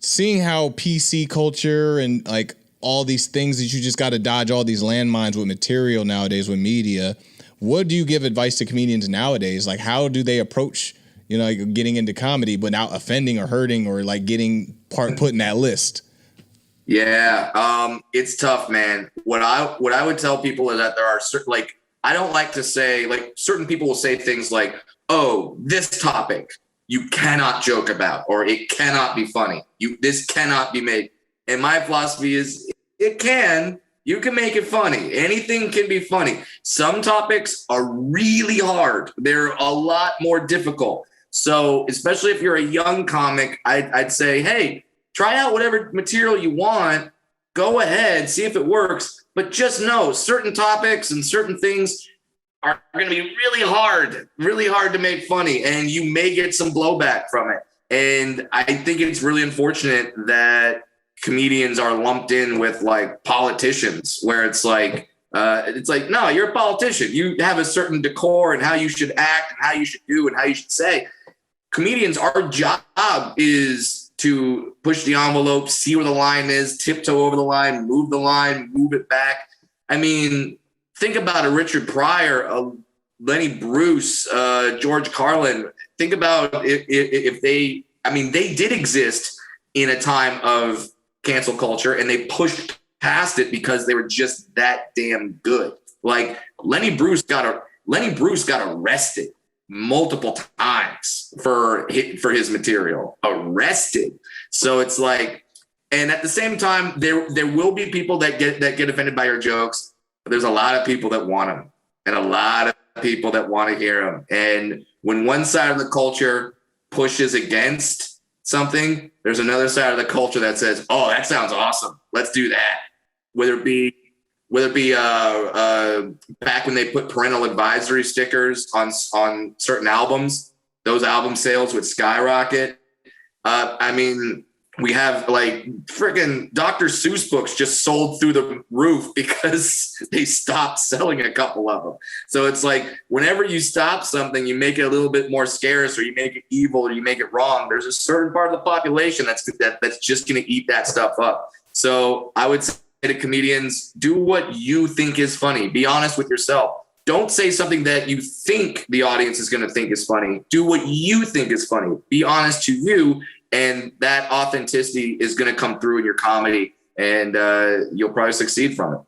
seeing how PC culture and like all these things that you just got to dodge all these landmines with material nowadays with media, what do you give advice to comedians nowadays? Like, how do they approach, you know, like getting into comedy without offending or hurting or like getting put in that list? Yeah, it's tough, man. What I would tell people is that there are certain, like, I don't like to say, like, certain people will say things like, oh, this topic you cannot joke about, or it cannot be funny. This cannot be made. And my philosophy is you can make it funny. Anything can be funny. Some topics are really hard. They're a lot more difficult. So especially if you're a young comic, I'd say, hey, try out whatever material you want. Go ahead, see if it works. But just know certain topics and certain things are going to be really hard to make funny. And you may get some blowback from it. And I think it's really unfortunate that comedians are lumped in with like politicians, where it's like, no, you're a politician. You have a certain decor and how you should act and how you should do and how you should say. Comedians, our job is to push the envelope, see where the line is, tiptoe over the line, move it back. I mean, think about a Richard Pryor, a Lenny Bruce, George Carlin. Think about if they did exist in a time of cancel culture and they pushed past it because they were just that damn good. Like Lenny Bruce got arrested multiple times for his material. Arrested. So it's like, and at the same time, there will be people that get offended by your jokes. But there's a lot of people that want them, and a lot of people that want to hear them. And when one side of the culture pushes against something, there's another side of the culture that says, "Oh, that sounds awesome. Let's do that." Whether it be back when they put parental advisory stickers on certain albums, those album sales would skyrocket. We have like freaking Dr. Seuss books just sold through the roof because they stopped selling a couple of them. So it's like whenever you stop something, you make it a little bit more scarce, or you make it evil, or you make it wrong. There's a certain part of the population that's just going to eat that stuff up. So I would say to comedians, do what you think is funny. Be honest with yourself. Don't say something that you think the audience is going to think is funny. Do what you think is funny. Be honest to you. And that authenticity is going to come through in your comedy, and you'll probably succeed from it.